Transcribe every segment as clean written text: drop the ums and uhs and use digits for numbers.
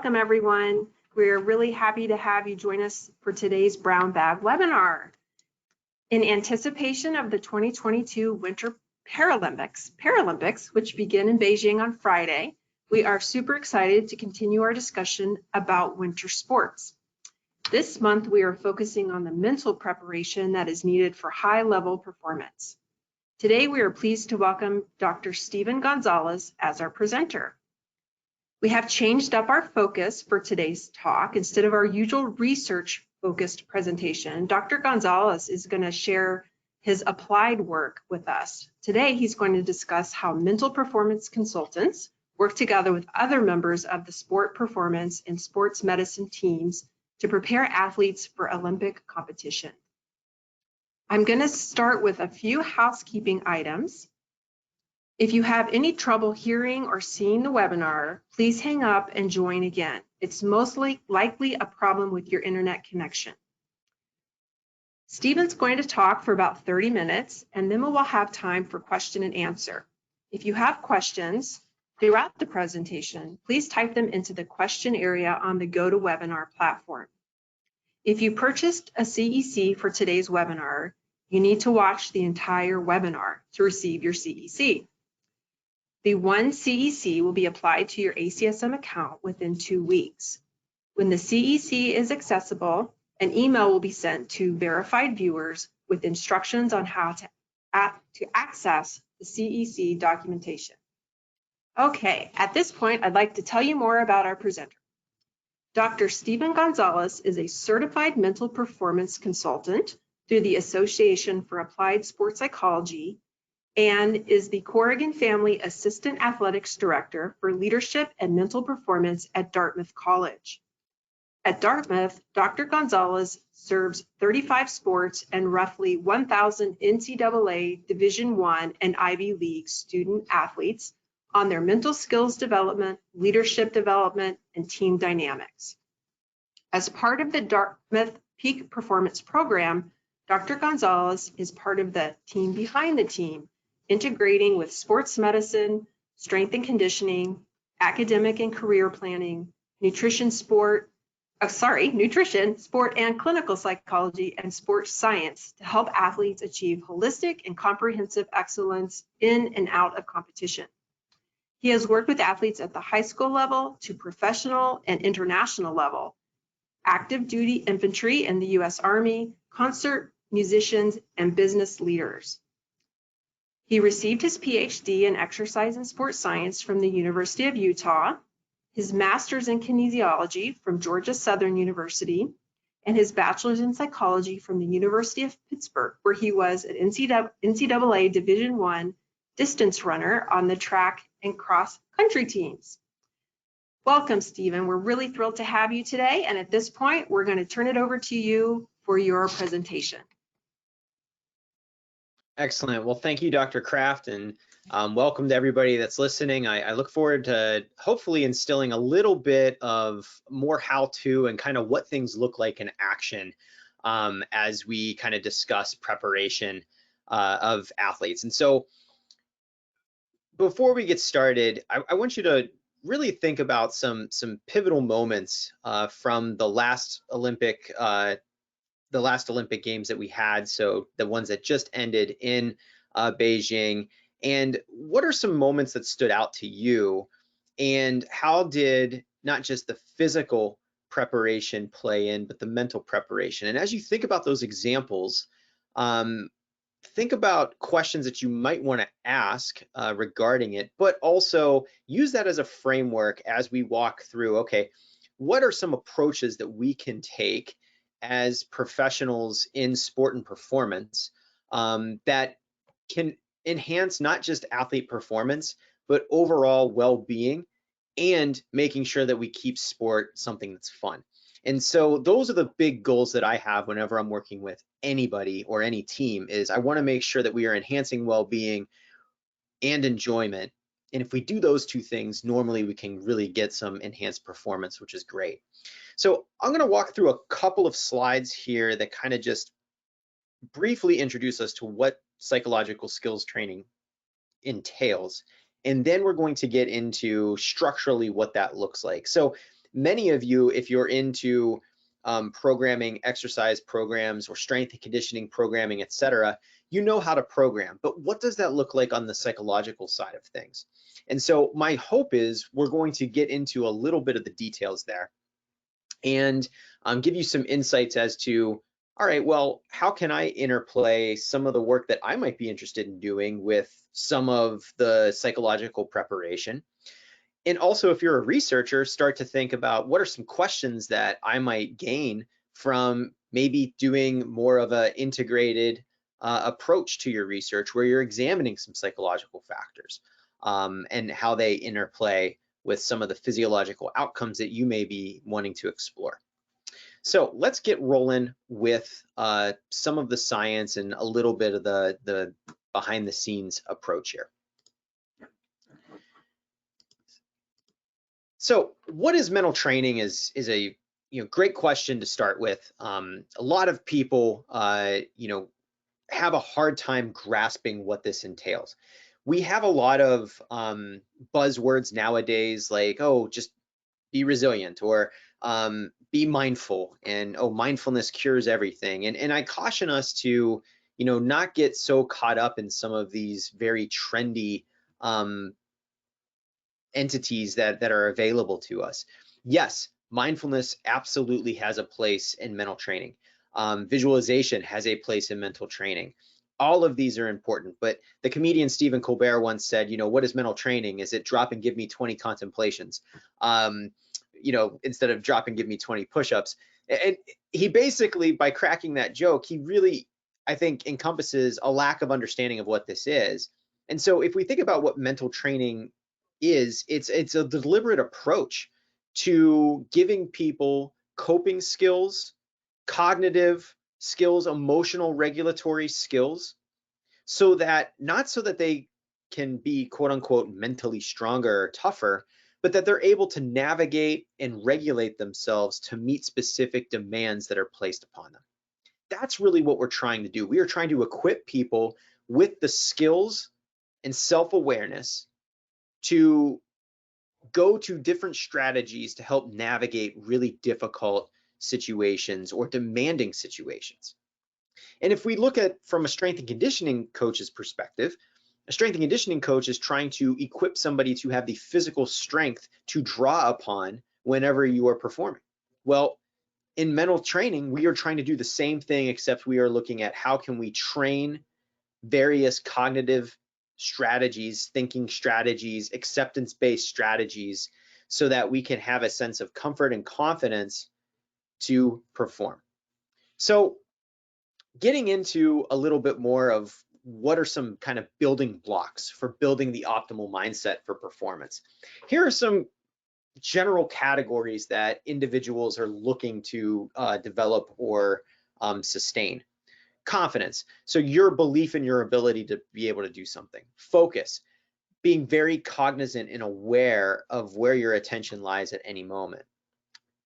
Welcome everyone. We're really happy to have you join us for today's Brown Bag webinar. In anticipation of the 2022 Winter Paralympics, which begin in Beijing on Friday, we are super excited to continue our discussion about winter sports. This month, we are focusing on the mental preparation that is needed for high-level performance. Today, we are pleased to welcome Dr. Stephen Gonzalez as our presenter. We have changed up our focus for today's talk. Instead of our usual research-focused presentation, Dr. Gonzalez is going to share his applied work with us. Today, he's going to discuss how mental performance consultants work together with other members of the sport performance and sports medicine teams to prepare athletes for Olympic competition. I'm going to start with a few housekeeping items. If you have any trouble hearing or seeing the webinar, please hang up and join again. It's most likely a problem with your internet connection. Stephen's going to talk for about 30 minutes, and then we'll have time for question and answer. If you have questions throughout the presentation, please type them into the question area on the GoToWebinar platform. If you purchased a CEC for today's webinar, you need to watch the entire webinar to receive your CEC. The one CEC will be applied to your ACSM account within 2 weeks. When the CEC is accessible, an email will be sent to verified viewers with instructions on how to access the CEC documentation. Okay, at this point, I'd like to tell you more about our presenter. Dr. Stephen Gonzalez is a certified mental performance consultant through the Association for Applied Sports Psychology and is the Corrigan Family Assistant Athletics Director for Leadership and Mental Performance at Dartmouth College. At Dartmouth, Dr. Gonzalez serves 35 sports and roughly 1,000 NCAA Division I and Ivy League student athletes on their mental skills development, leadership development, and team dynamics. As part of the Dartmouth Peak Performance Program, Dr. Gonzalez is part of the team behind the team, integrating with sports medicine, strength and conditioning, academic and career planning, nutrition, sport and clinical psychology, and sports science to help athletes achieve holistic and comprehensive excellence in and out of competition. He has worked with athletes at the high school level to professional and international level, active duty infantry in the U.S. Army, concert musicians, and business leaders. He received his PhD in exercise and sports science from the University of Utah, his master's in kinesiology from Georgia Southern University, and his bachelor's in psychology from the University of Pittsburgh, where he was an NCAA Division I distance runner on the track and cross country teams. Welcome, Stephen. We're really thrilled to have you today. And at this point, we're going to turn it over to you for your presentation. Excellent. Well, thank you, Dr. Kraft, and welcome to everybody that's listening. I look forward to hopefully instilling a little bit of more how-to and kind of what things look like in action as we kind of discuss preparation of athletes. And so before we get started, I want you to really think about some pivotal moments from the last Olympic Games that we had, so the ones that just ended in Beijing. And what are some moments that stood out to you, and how did not just the physical preparation play in, but the mental preparation? And as you think about those examples, think about questions that you might want to ask regarding it, but also use that as a framework as we walk through, okay, what are some approaches that we can take as professionals in sport and performance that can enhance not just athlete performance, but overall well-being, and making sure that we keep sport something that's fun. And so those are the big goals that I have whenever I'm working with anybody or any team, is I want to make sure that we are enhancing well-being and enjoyment. And if we do those two things, normally we can really get some enhanced performance, which is great. So I'm going to walk through a couple of slides here that kind of just briefly introduce us to what psychological skills training entails. And then we're going to get into structurally what that looks like. So Many of you, if you're into programming, exercise programs, or strength and conditioning programming, etc., you know how to program. But what does that look like on the psychological side of things? And so my hope is we're going to get into a little bit of the details there and give you some insights as to, all right, well, how can I interplay some of the work that I might be interested in doing with some of the psychological preparation? And also, if you're a researcher, start to think about what are some questions that I might gain from maybe doing more of an integrated approach to your research where you're examining some psychological factors and how they interplay with some of the physiological outcomes that you may be wanting to explore. So let's get rolling with some of the science and a little bit of the behind the scenes approach here. So what is mental training is a great question to start with. A lot of people have a hard time grasping what this entails. We have a lot of buzzwords nowadays like, oh, just be resilient, or be mindful, and oh, mindfulness cures everything. And I caution us to not get so caught up in some of these very trendy entities that are available to us. Yes, mindfulness absolutely has a place in mental training. Visualization has a place in mental training. All of these are important, but the comedian Stephen Colbert once said, what is mental training? Is it drop and give me 20 contemplations? Instead of drop and give me 20 push-ups. And he basically, by cracking that joke, he really, I think, encompasses a lack of understanding of what this is. And so if we think about what mental training is, it's a deliberate approach to giving people coping skills, cognitive skills, emotional regulatory skills, so that they can be quote unquote mentally stronger or tougher, but that they're able to navigate and regulate themselves to meet specific demands that are placed upon them. That's really what we're trying to do. We are trying to equip people with the skills and self-awareness to go to different strategies to help navigate really difficult situations or demanding situations. And if we look at from a strength and conditioning coach's perspective, a strength and conditioning coach is trying to equip somebody to have the physical strength to draw upon whenever you are performing. Well, in mental training, we are trying to do the same thing, except we are looking at how can we train various cognitive strategies, thinking strategies, acceptance-based strategies, so that we can have a sense of comfort and confidence to perform. So getting into a little bit more of what are some kind of building blocks for building the optimal mindset for performance. Here are some general categories that individuals are looking to develop or sustain. Confidence, so your belief in your ability to be able to do something. Focus, being very cognizant and aware of where your attention lies at any moment.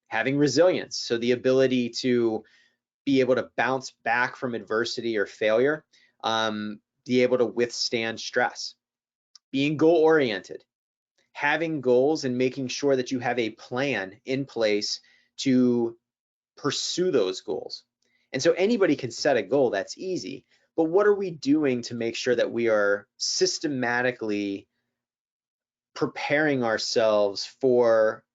Having resilience, so the ability to be able to bounce back from adversity or failure, be able to withstand stress. Being goal-oriented, having goals and making sure that you have a plan in place to pursue those goals. And so anybody can set a goal, that's easy, but what are we doing to make sure that we are systematically preparing ourselves for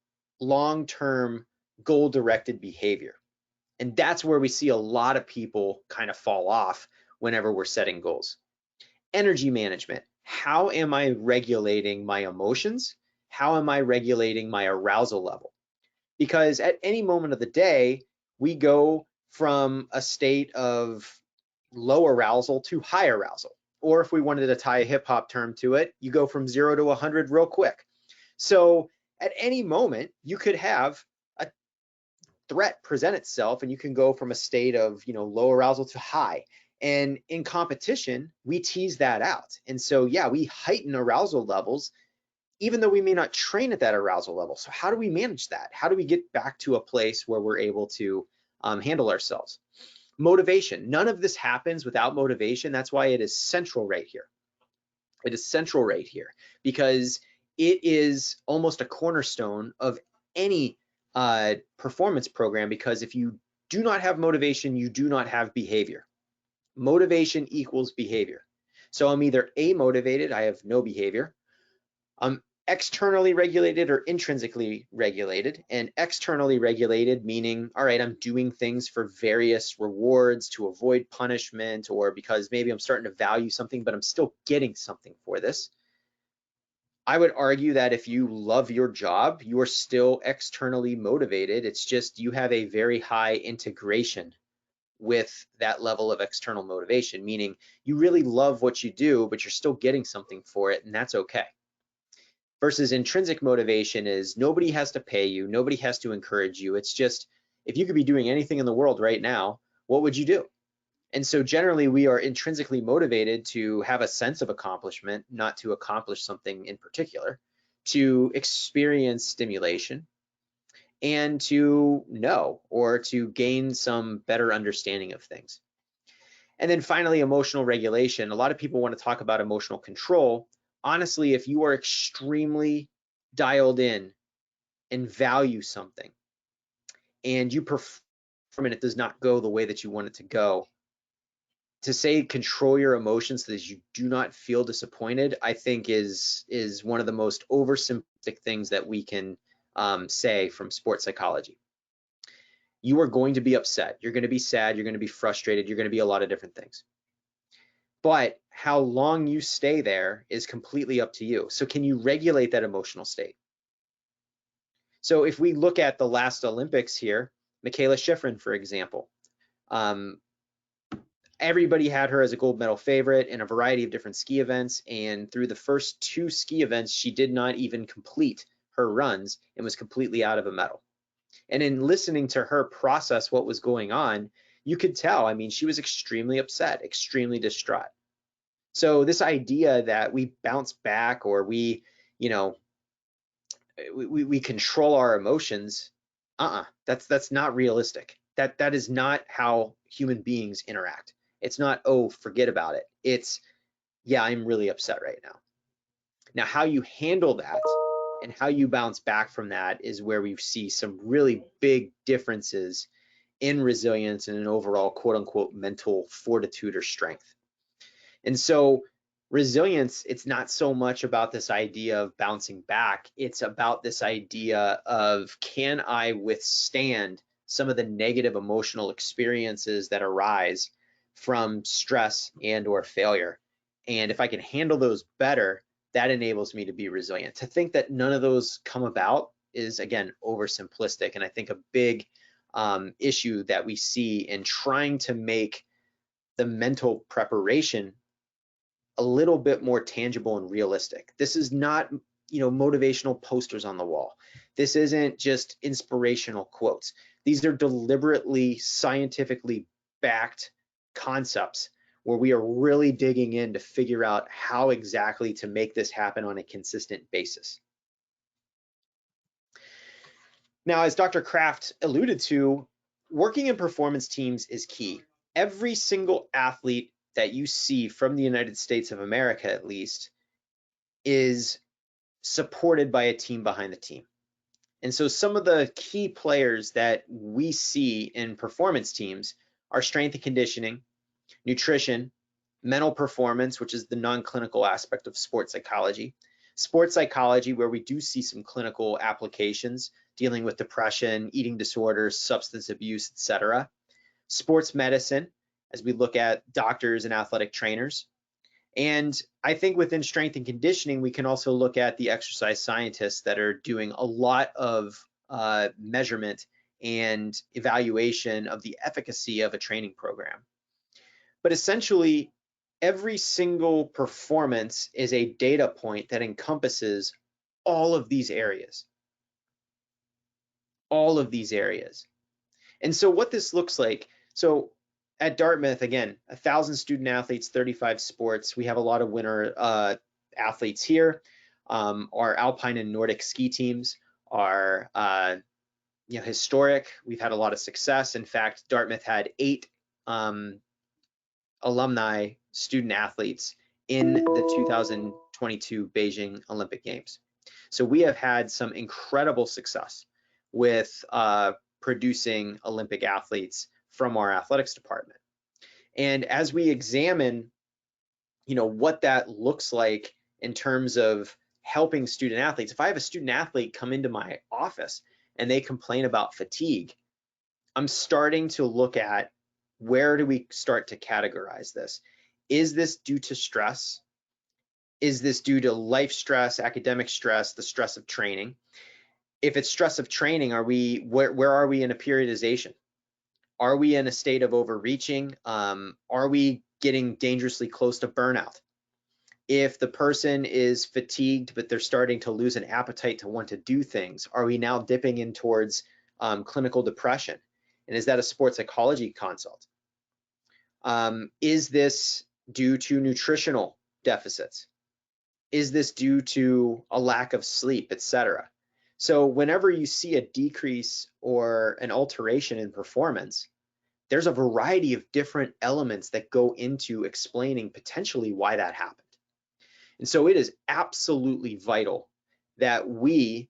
long-term goal-directed behavior? And that's where we see a lot of people kind of fall off whenever we're setting goals. Energy management, how am I regulating my emotions? How am I regulating my arousal level? Because at any moment of the day, we go from a state of low arousal to high arousal. Or if we wanted to tie a hip hop term to it, you go from 0 to 100 real quick. So at any moment, you could have a threat present itself and you can go from a state of low arousal to high. And in competition, we tease that out. And so, yeah, we heighten arousal levels even though we may not train at that arousal level. So how do we manage that? How do we get back to a place where we're able to handle ourselves? Motivation. None of this happens without motivation. That's why it is central right here. It is central right here because it is almost a cornerstone of any performance program, because if you do not have motivation, you do not have behavior. Motivation equals behavior. So I'm either amotivated, I have no behavior. I'm externally regulated or intrinsically regulated. And externally regulated meaning, all right, I'm doing things for various rewards to avoid punishment, or because maybe I'm starting to value something, but I'm still getting something for this. I would argue that if you love your job, you are still externally motivated. It's just you have a very high integration with that level of external motivation, meaning you really love what you do, but you're still getting something for it, and that's okay. Versus intrinsic motivation is nobody has to pay you, nobody has to encourage you. It's just, if you could be doing anything in the world right now, what would you do? And so generally we are intrinsically motivated to have a sense of accomplishment, not to accomplish something in particular, to experience stimulation, and to know or to gain some better understanding of things. And then finally, emotional regulation. A lot of people want to talk about emotional control. Honestly, if you are extremely dialed in and value something and you perform and it does not go the way that you want it to go, to say control your emotions so that you do not feel disappointed, I think is one of the most oversimplistic things that we can say from sports psychology. You are going to be upset, you're going to be sad, you're going to be frustrated, you're going to be a lot of different things. But how long you stay there is completely up to you. So can you regulate that emotional state? So if we look at the last Olympics here, Michaela Schifrin, for example, everybody had her as a gold medal favorite in a variety of different ski events. And through the first 2 ski events, she did not even complete her runs and was completely out of a medal. And in listening to her process what was going on, you could tell, I mean, she was extremely upset, extremely distraught. So this idea that we bounce back or we, you know, we control our emotions, that's not realistic. That is not how human beings interact. It's not, oh, forget about it. It's, yeah, I'm really upset right now. Now, how you handle that and how you bounce back from that is where we see some really big differences in resilience and an overall quote unquote mental fortitude or strength. And so resilience, it's not so much about this idea of bouncing back. It's about this idea of, can I withstand some of the negative emotional experiences that arise from stress and or failure? And if I can handle those better, that enables me to be resilient. To think that none of those come about is, again, oversimplistic. And I think a big issue that we see in trying to make the mental preparation a little bit more tangible and realistic. This is not, motivational posters on the wall. This isn't just inspirational quotes. These are deliberately scientifically backed concepts where we are really digging in to figure out how exactly to make this happen on a consistent basis. Now, as Dr. Kraft alluded to, working in performance teams is key. Every single athlete that you see from the United States of America, at least, is supported by a team behind the team. And so some of the key players that we see in performance teams are strength and conditioning, nutrition, mental performance, which is the non-clinical aspect of sports psychology, where we do see some clinical applications dealing with depression, eating disorders, substance abuse, etc. Sports medicine, as we look at doctors and athletic trainers. And I think within strength and conditioning, we can also look at the exercise scientists that are doing a lot of measurement and evaluation of the efficacy of a training program. But essentially, every single performance is a data point that encompasses all of these areas. All of these areas. And so what this looks like, so at Dartmouth, again, 1,000 student athletes, 35 sports. We have a lot of winter athletes here. Our alpine and Nordic ski teams are historic. We've had a lot of success. In fact, Dartmouth had 8 alumni student athletes in the 2022 Beijing Olympic Games. So we have had some incredible success. with producing Olympic athletes from our athletics department. And as we examine, what that looks like in terms of helping student athletes, if I have a student athlete come into my office and they complain about fatigue, I'm starting to look at where do we start to categorize this? Is this due to stress? Is this due to life stress, academic stress, the stress of training? If it's stress of training, where are we in a periodization? Are we in a state of overreaching? Are we getting dangerously close to burnout? If the person is fatigued, but they're starting to lose an appetite to want to do things, are we now dipping in towards clinical depression? And is that a sports psychology consult? Is this due to nutritional deficits? Is this due to a lack of sleep, etc.? So whenever you see a decrease or an alteration in performance, there's a variety of different elements that go into explaining potentially why that happened. And so it is absolutely vital that we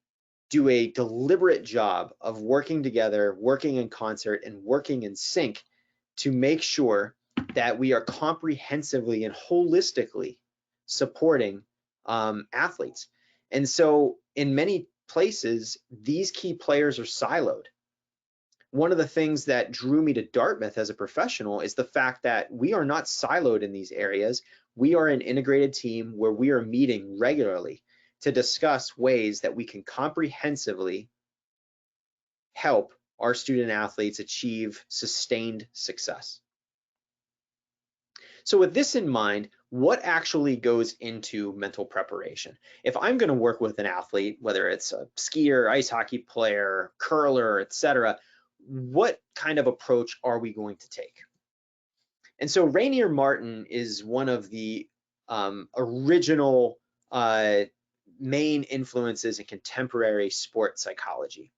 do a deliberate job of working together, working in concert, and working in sync to make sure that we are comprehensively and holistically supporting athletes. And so in many places, these key players are siloed. One of the things that drew me to Dartmouth as a professional is the fact that we are not siloed in these areas. We are an integrated team where we are meeting regularly to discuss ways that we can comprehensively help our student athletes achieve sustained success. So with this in mind, what actually goes into mental preparation? If I'm going to work with an athlete, whether it's a skier, ice hockey player, curler, etc., what kind of approach are we going to take? And so Rainier Martin is one of the original main influences in contemporary sports psychology.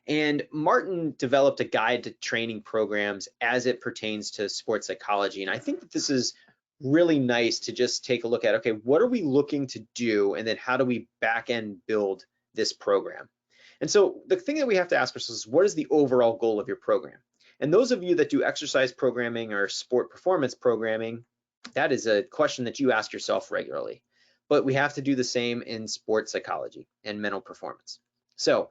And Martin developed a guide to training programs as it pertains to sports psychology. And I think that this is really nice to just take a look at, okay, what are we looking to do? And then how do we back end build this program? And so the thing that we have to ask ourselves is, what is the overall goal of your program? And those of you that do exercise programming or sport performance programming, that is a question that you ask yourself regularly. But we have to do the same in sports psychology and mental performance. So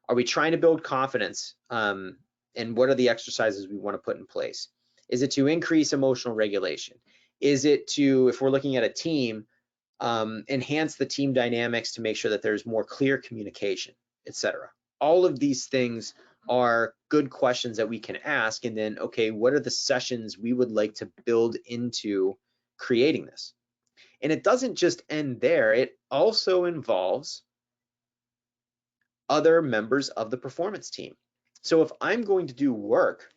are we trying to build confidence? And what are the exercises we want to put in place? Is it to increase emotional regulation? Is it to, if we're looking at a team, enhance the team dynamics to make sure that there's more clear communication, etc.? All of these things are good questions that we can ask. And then, okay, what are the sessions we would like to build into creating this? And it doesn't just end there. It also involves other members of the performance team. So if I'm going to do work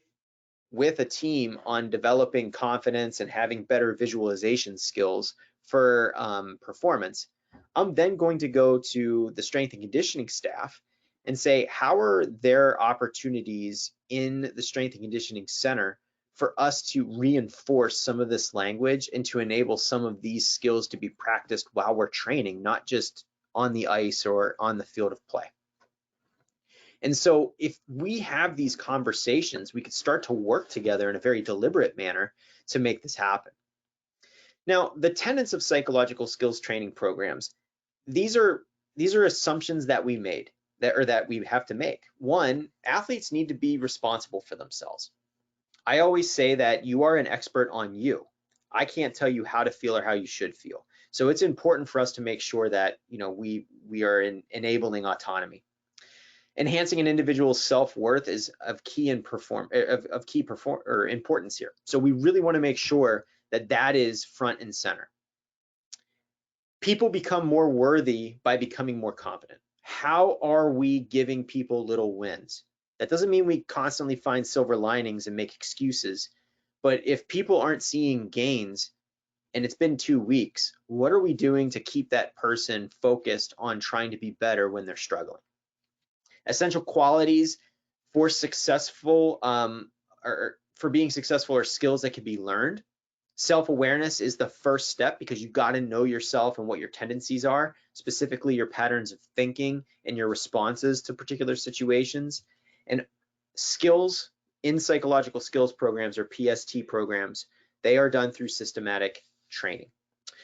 with a team on developing confidence and having better visualization skills for performance, I'm then going to go to the strength and conditioning staff and say, how are there opportunities in the strength and conditioning center for us to reinforce some of this language and to enable some of these skills to be practiced while we're training, not just on the ice or on the field of play? And so if we have these conversations, we could start to work together in a very deliberate manner to make this happen. Now, the tenets of psychological skills training programs, these are assumptions that we made, that we have to make. One, athletes need to be responsible for themselves. I always say that you are an expert on you. I can't tell you how to feel or how you should feel. So it's important for us to make sure that we are enabling autonomy. Enhancing an individual's self-worth is of key importance here. So we really want to make sure that that is front and center. People become more worthy by becoming more competent. How are we giving people little wins? That doesn't mean we constantly find silver linings and make excuses, but if people aren't seeing gains and it's been 2 weeks, what are we doing to keep that person focused on trying to be better when they're struggling? Essential qualities for being successful are skills that can be learned. Self-awareness is the first step because you've got to know yourself and what your tendencies are, specifically your patterns of thinking and your responses to particular situations. And skills in psychological skills programs or PST programs, they are done through systematic training.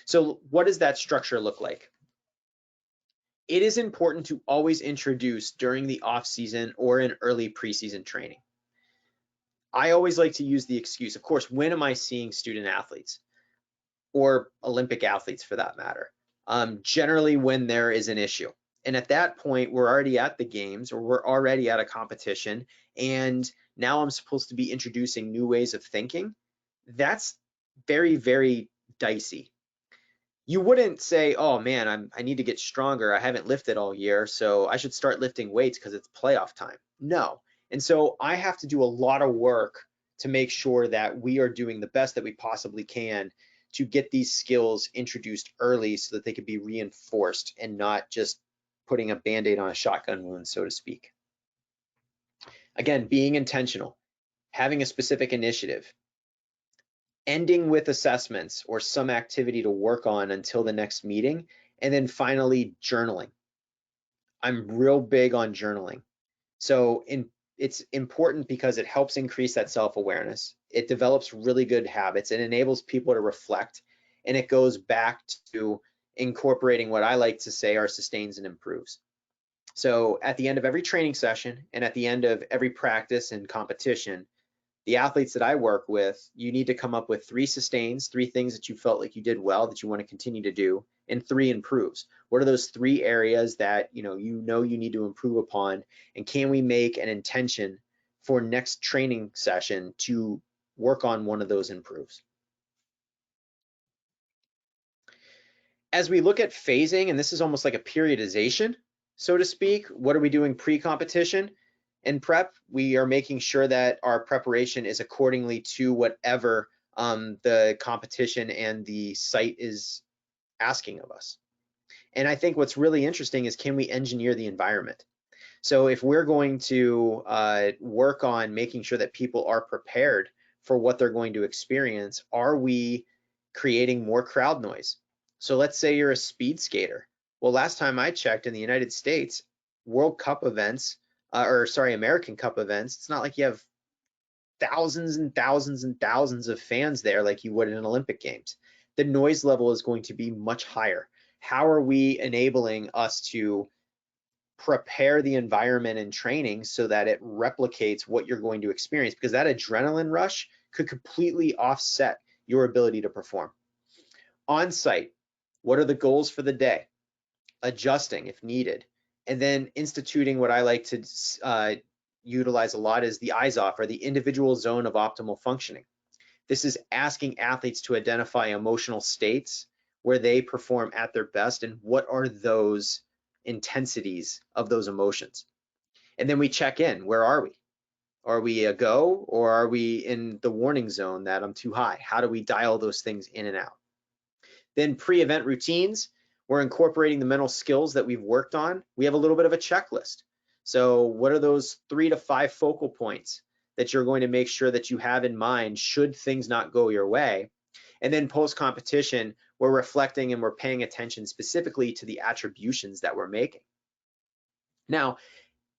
So what does that structure look like? It is important to always introduce during the off season or in early preseason training. I always like to use the excuse, of course, when am I seeing student athletes or Olympic athletes for that matter? Generally when there is an issue. And at that point, we're already at the games or we're already at a competition. And now I'm supposed to be introducing new ways of thinking. That's very, very dicey. You wouldn't say, oh man, I need to get stronger. I haven't lifted all year, so I should start lifting weights because it's playoff time. No. And so I have to do a lot of work to make sure that we are doing the best that we possibly can to get these skills introduced early so that they could be reinforced and not just putting a Band-Aid on a shotgun wound, so to speak. Again, being intentional, having a specific initiative, ending with assessments or some activity to work on until the next meeting, and then finally journaling. I'm real big on journaling. So it's important because it helps increase that self-awareness. It develops really good habits. It enables people to reflect, and it goes back to incorporating what I like to say are sustains and improves. So at the end of every training session and at the end of every practice and competition, the athletes that I work with, you need to come up with 3 sustains, 3 things that you felt like you did well that you want to continue to do, and 3 improves. What are those 3 areas that you know you need to improve upon, and can we make an intention for next training session to work on one of those improves? As we look at phasing, and this is almost like a periodization, so to speak, what are we doing pre-competition? In prep, we are making sure that our preparation is accordingly to whatever the competition and the site is asking of us. And I think what's really interesting is, can we engineer the environment? So if we're going to work on making sure that people are prepared for what they're going to experience, are we creating more crowd noise? So let's say you're a speed skater. Well, last time I checked in the United States, World Cup events, American Cup events, it's not like you have thousands and thousands and thousands of fans there like you would in Olympic Games. The noise level is going to be much higher. How are we enabling us to prepare the environment and training so that it replicates what you're going to experience? Because that adrenaline rush could completely offset your ability to perform. On site, what are the goals for the day? Adjusting if needed, and then instituting what I like to utilize a lot is the eyes off, or the individual zone of optimal functioning. This is asking athletes to identify emotional states where they perform at their best and what are those intensities of those emotions. And then we check in. Where are we? Are we a go, or are we in the warning zone that I'm too high? How do we dial those things in and out? Then pre-event routines, we're incorporating the mental skills that we've worked on. We have a little bit of a checklist. So what are those 3 to 5 focal points that you're going to make sure that you have in mind should things not go your way? And then post-competition, we're reflecting and we're paying attention specifically to the attributions that we're making. Now,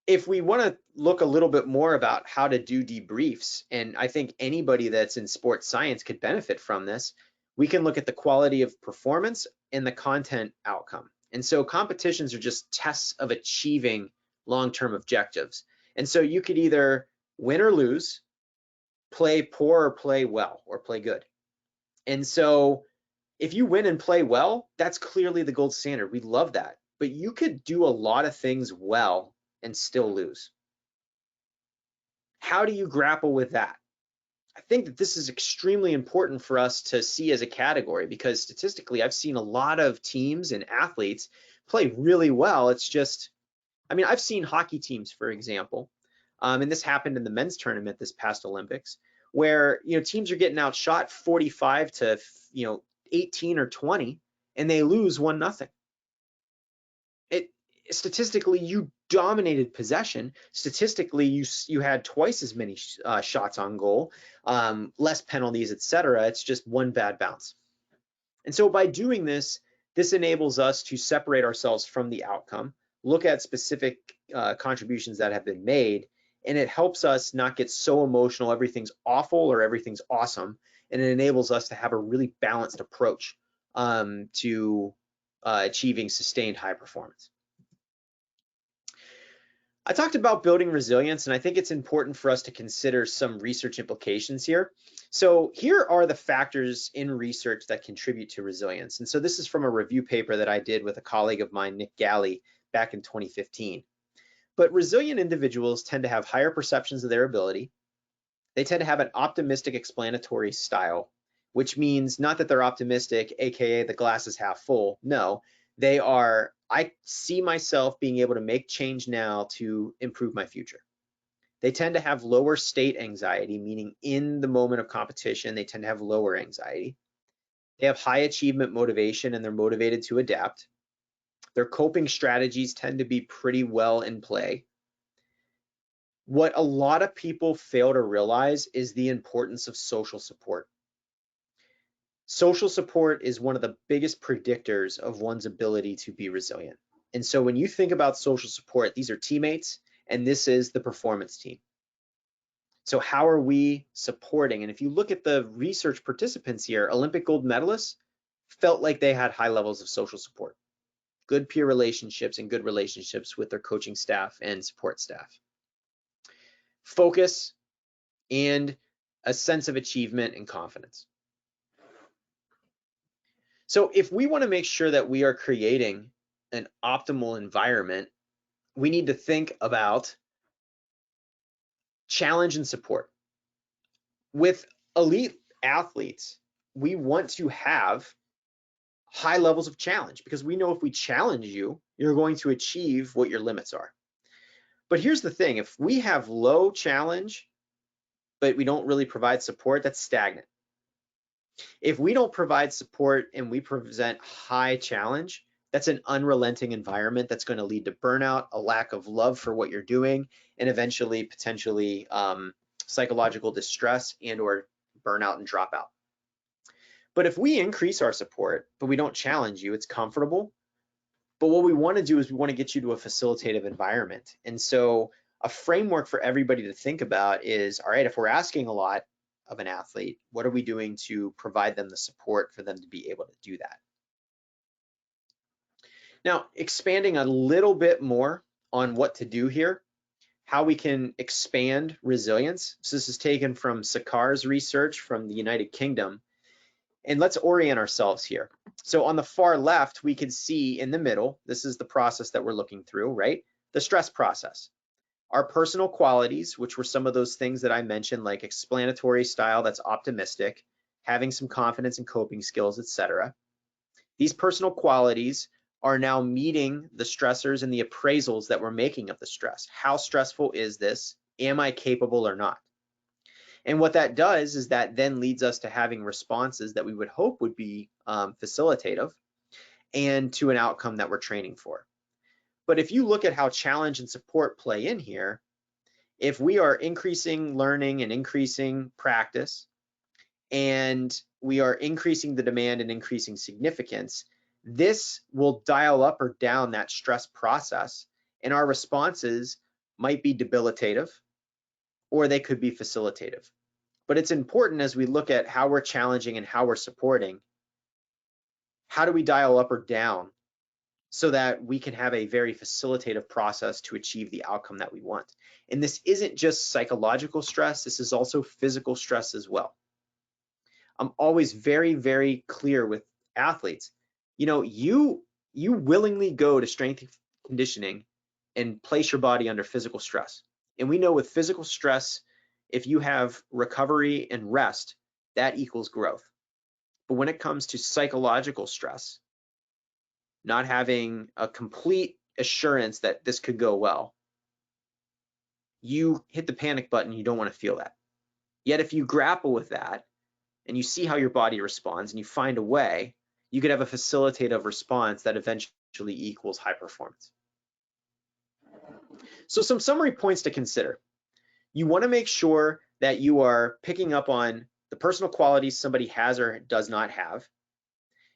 if we want to look a little bit more about how to do debriefs, and I think anybody that's in sports science could benefit from this, we can look at the quality of performance and the content outcome. And so competitions are just tests of achieving long-term objectives. And so you could either win or lose, play poor or play well or play good. And so if you win and play well, that's clearly the gold standard. We love that. But you could do a lot of things well and still lose. How do you grapple with that? I think that this is extremely important for us to see as a category, because statistically, I've seen a lot of teams and athletes play really well. It's just, I mean, I've seen hockey teams, for example, and this happened in the men's tournament this past Olympics, where teams are getting outshot 45 to 18 or 20, and they lose 1-0. statistically, you dominated possession. Statistically, you had twice as many shots on goal, less penalties, etc. It's just one bad bounce. And so by doing this, this enables us to separate ourselves from the outcome, look at specific contributions that have been made, and it helps us not get so emotional, everything's awful or everything's awesome, and it enables us to have a really balanced approach to achieving sustained high performance. I talked about building resilience, and I think it's important for us to consider some research implications here. So here are the factors in research that contribute to resilience. And so this is from a review paper that I did with a colleague of mine, Nick Galley, back in 2015. But resilient individuals tend to have higher perceptions of their ability. They tend to have an optimistic explanatory style, which means not that they're optimistic, AKA the glass is half full. No, they are, I see myself being able to make change now to improve my future. They tend to have lower state anxiety, meaning in the moment of competition, they tend to have lower anxiety. They have high achievement motivation and they're motivated to adapt. Their coping strategies tend to be pretty well in play. What a lot of people fail to realize is the importance of social support. Social support is one of the biggest predictors of one's ability to be resilient. And so when you think about social support, these are teammates, and this is the performance team. So how are we supporting? And if you look at the research participants here, Olympic gold medalists felt like they had high levels of social support, good peer relationships and good relationships with their coaching staff and support staff. Focus and a sense of achievement and confidence. So if we want to make sure that we are creating an optimal environment, we need to think about challenge and support. With elite athletes, we want to have high levels of challenge because we know if we challenge you, you're going to achieve what your limits are. But here's the thing, if we have low challenge, but we don't really provide support, that's stagnant. If we don't provide support and we present high challenge, that's an unrelenting environment that's going to lead to burnout, a lack of love for what you're doing, and eventually potentially psychological distress and or burnout and dropout. But if we increase our support, but we don't challenge you, it's comfortable. But what we want to do is we want to get you to a facilitative environment. And so a framework for everybody to think about is, all right, if we're asking a lot of an athlete, what are we doing to provide them the support for them to be able to do that? Now, expanding a little bit more on what to do here, how we can expand resilience. So this is taken from Sakar's research from the United Kingdom. And let's orient ourselves here. So on the far left, we can see in the middle, this is the process that we're looking through, right? The stress process. Our personal qualities, which were some of those things that I mentioned, like explanatory style that's optimistic, having some confidence and coping skills, etc. These personal qualities are now meeting the stressors and the appraisals that we're making of the stress. How stressful is this? Am I capable or not? And what that does is that then leads us to having responses that we would hope would be facilitative and to an outcome that we're training for. But if you look at how challenge and support play in here, if we are increasing learning and increasing practice, and we are increasing the demand and increasing significance, this will dial up or down that stress process, and our responses might be debilitative or they could be facilitative. But it's important as we look at how we're challenging and how we're supporting, how do we dial up or down so that we can have a very facilitative process to achieve the outcome that we want. And this isn't just psychological stress, this is also physical stress as well. I'm always very, very clear with athletes. You know, you willingly go to strength conditioning and place your body under physical stress. And we know with physical stress, if you have recovery and rest, that equals growth. But when it comes to psychological stress, not having a complete assurance that this could go well, you hit the panic button, you don't want to feel that. Yet if you grapple with that and you see how your body responds and you find a way, you could have a facilitative response that eventually equals high performance. So some summary points to consider. You want to make sure that you are picking up on the personal qualities somebody has or does not have.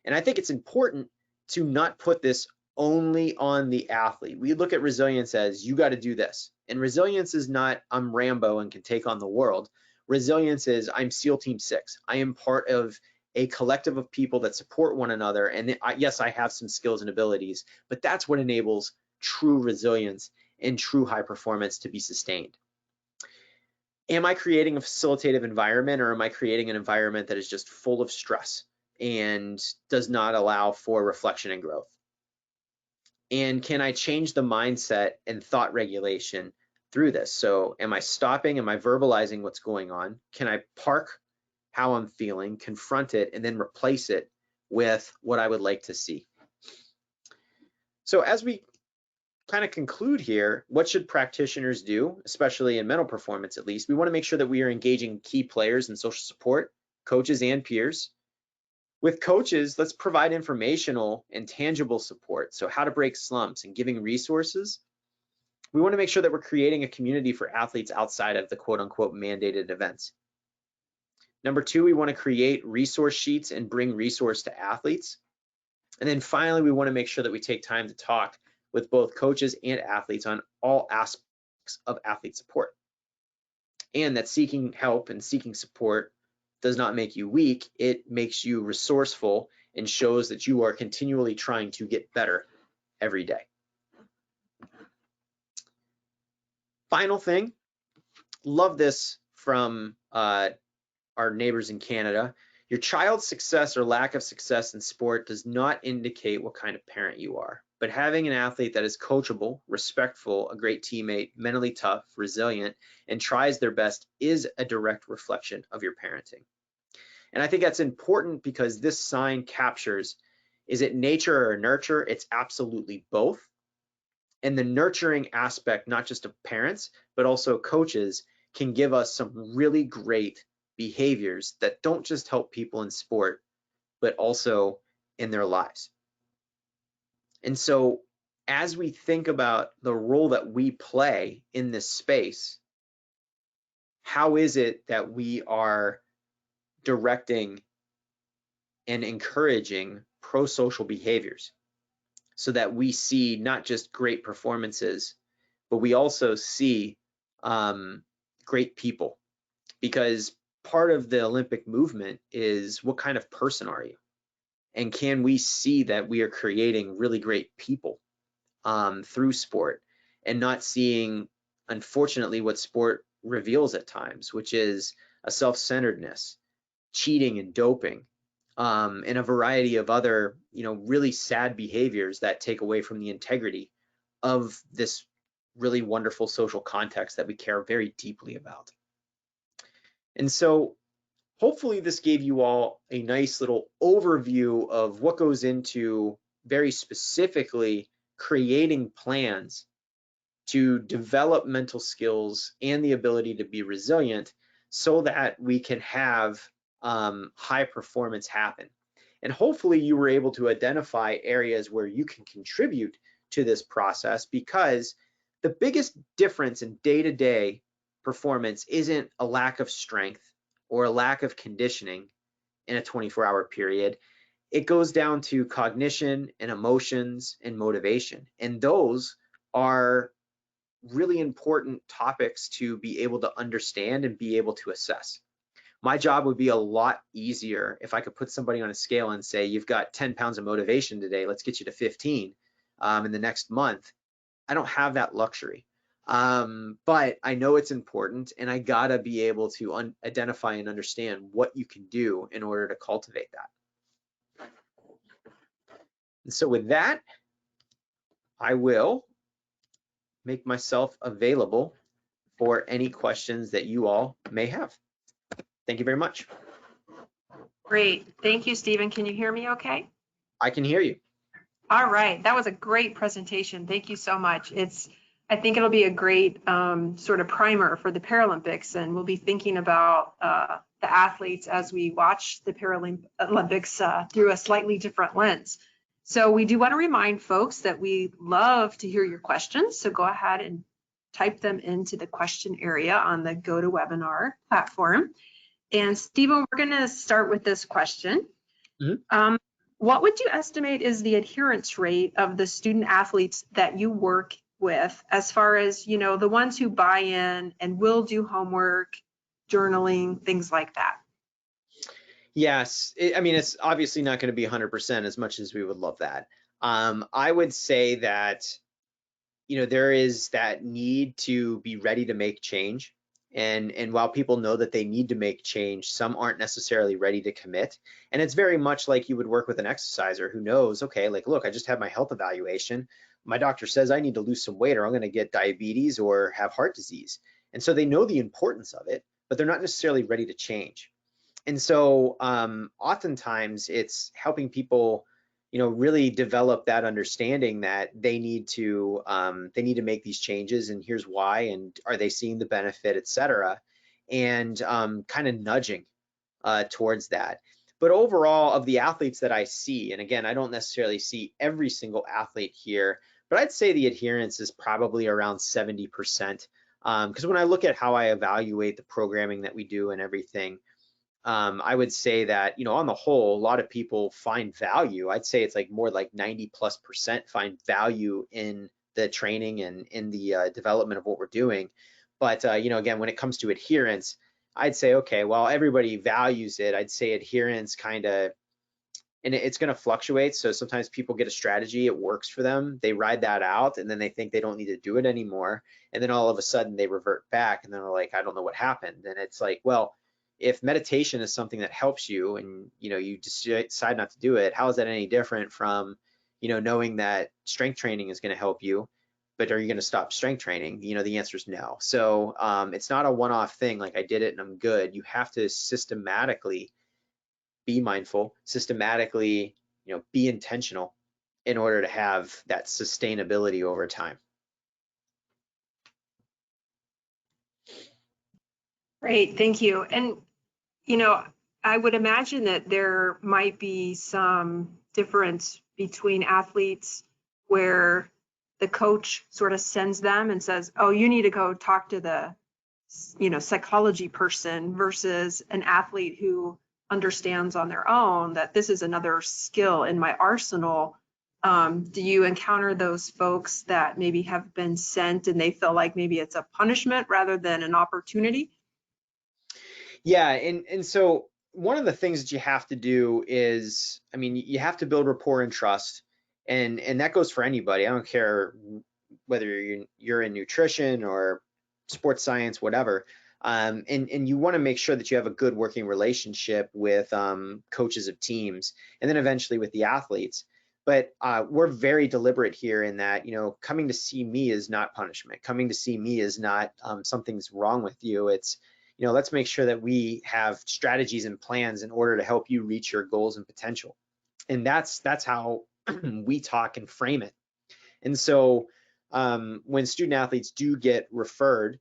And I think it's important to not put this only on the athlete. We look at resilience as you got to do this. And resilience is not I'm Rambo and can take on the world. Resilience is I'm SEAL Team 6. I am part of a collective of people that support one another. And yes, I have some skills and abilities, but that's what enables true resilience and true high performance to be sustained. Am I creating a facilitative environment, or am I creating an environment that is just full of stress and does not allow for reflection and growth? And can I change the mindset and thought regulation through this? So am I stopping? Am I verbalizing what's going on? Can I park how I'm feeling, confront it, and then replace it with what I would like to see? So as we kind of conclude here, what should practitioners do, especially in mental performance at least? We want to make sure that we are engaging key players in social support, coaches and peers. With coaches, let's provide informational and tangible support. So how to break slumps and giving resources. We want to make sure that we're creating a community for athletes outside of the quote unquote mandated events. Number two, we want to create resource sheets and bring resource to athletes. And then finally, we want to make sure that we take time to talk with both coaches and athletes on all aspects of athlete support. And that seeking help and seeking support does not make you weak, it makes you resourceful and shows that you are continually trying to get better every day. Final thing, love this from our neighbors in Canada. Your child's success or lack of success in sport does not indicate what kind of parent you are, but having an athlete that is coachable, respectful, a great teammate, mentally tough, resilient, and tries their best is a direct reflection of your parenting. And I think that's important because this sign captures, is it nature or nurture? It's absolutely both. And the nurturing aspect, not just of parents, but also coaches, can give us some really great behaviors that don't just help people in sport, but also in their lives. And so as we think about the role that we play in this space, how is it that we are directing and encouraging pro-social behaviors so that we see not just great performances, but we also see great people? Because part of the Olympic movement is what kind of person are you? And can we see that we are creating really great people through sport and not seeing, unfortunately, what sport reveals at times, which is a self-centeredness, cheating and doping, and a variety of other, really sad behaviors that take away from the integrity of this really wonderful social context that we care very deeply about. And so hopefully this gave you all a nice little overview of what goes into very specifically creating plans to develop mental skills and the ability to be resilient so that we can have high performance happen. And hopefully you were able to identify areas where you can contribute to this process, because the biggest difference in day-to-day performance isn't a lack of strength or a lack of conditioning in a 24-hour period. It goes down to cognition and emotions and motivation. And those are really important topics to be able to understand and be able to assess. My job would be a lot easier if I could put somebody on a scale and say, you've got 10 pounds of motivation today, let's get you to 15 in the next month. I don't have that luxury. But I know it's important, and I gotta be able to identify and understand what you can do in order to cultivate that. And so with that, I will make myself available for any questions that you all may have. Thank you very much. Great. Thank you, Stephen. Can you hear me okay? I can hear you. All right. That was a great presentation. Thank you so much. I think it'll be a great sort of primer for the Paralympics, and we'll be thinking about the athletes as we watch the Paralympics through a slightly different lens. So we do want to remind folks that we love to hear your questions. So go ahead and type them into the question area on the GoToWebinar platform. And Stephen, we're going to start with this question. What would you estimate is the adherence rate of the student athletes that you work with, as far as, you know, the ones who buy in and will do homework, journaling, things like that? Yes, I mean, it's obviously not going to be 100% as much as we would love that. I would say that, you know, there is that need to be ready to make change. And while people know that they need to make change, some aren't necessarily ready to commit. And it's very much like you would work with an exerciser who knows, okay, like, look, I just had my health evaluation. My doctor says I need to lose some weight or I'm going to get diabetes or have heart disease. And so they know the importance of it, but they're not necessarily ready to change. And so oftentimes it's helping people, you know, really develop that understanding that they need to make these changes, and here's why, and are they seeing the benefit, et cetera, and kind of nudging towards that. But overall, of the athletes that I see, and again, I don't necessarily see every single athlete here, but I'd say the adherence is probably around 70%. Because when I look at how I evaluate the programming that we do and everything, I would say that, you know, on the whole, a lot of people find value. I'd say it's like more like 90+% find value in the training and in the development of what we're doing. But, you know, again, when it comes to adherence, I'd say, okay, well, everybody values it. I'd say adherence kind of, and it's going to fluctuate. So sometimes people get a strategy, it works for them, they ride that out, and then they think they don't need to do it anymore. And then all of a sudden they revert back and they're like, I don't know what happened. And it's like, well, if meditation is something that helps you and, you know, you decide not to do it, how is that any different from, you know, knowing that strength training is going to help you, but are you going to stop strength training? You know, the answer is no. So it's not a one-off thing, like I did it and I'm good. You have to systematically be mindful, systematically, you know, be intentional in order to have that sustainability over time. Great, thank you. And, you know, I would imagine that there might be some difference between athletes where the coach sort of sends them and says, oh, you need to go talk to the, you know, psychology person, versus an athlete who understands on their own that this is another skill in my arsenal. Do you encounter those folks that maybe have been sent and they feel like maybe it's a punishment rather than an opportunity? Yeah, and so one of the things that you have to do is, I mean, you have to build rapport and trust, and that goes for anybody. I don't care whether you're in nutrition or sports science, whatever. And you want to make sure that you have a good working relationship with coaches of teams, and then eventually with the athletes. But we're very deliberate here in that, you know, coming to see me is not punishment. Coming to see me is not something's wrong with you. It's, you know, let's make sure that we have strategies and plans in order to help you reach your goals and potential. And that's how we talk and frame it. And so when student athletes do get referred,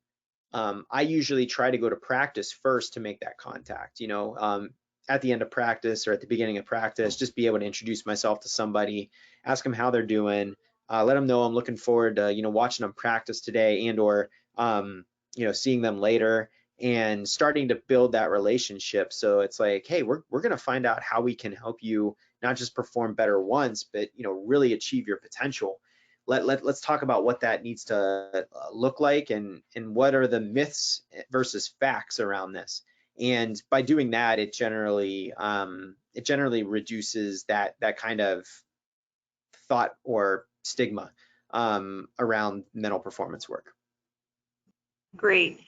I usually try to go to practice first to make that contact. You know, at the end of practice or at the beginning of practice, just be able to introduce myself to somebody, ask them how they're doing, let them know I'm looking forward to, you know, watching them practice today, and or you know, seeing them later, and starting to build that relationship. So it's like, hey, we're going to find out how we can help you not just perform better once, but, you know, really achieve your potential. Let's talk about what that needs to look like, and what are the myths versus facts around this. And by doing that, it generally reduces that kind of thought or stigma around mental performance work. Great.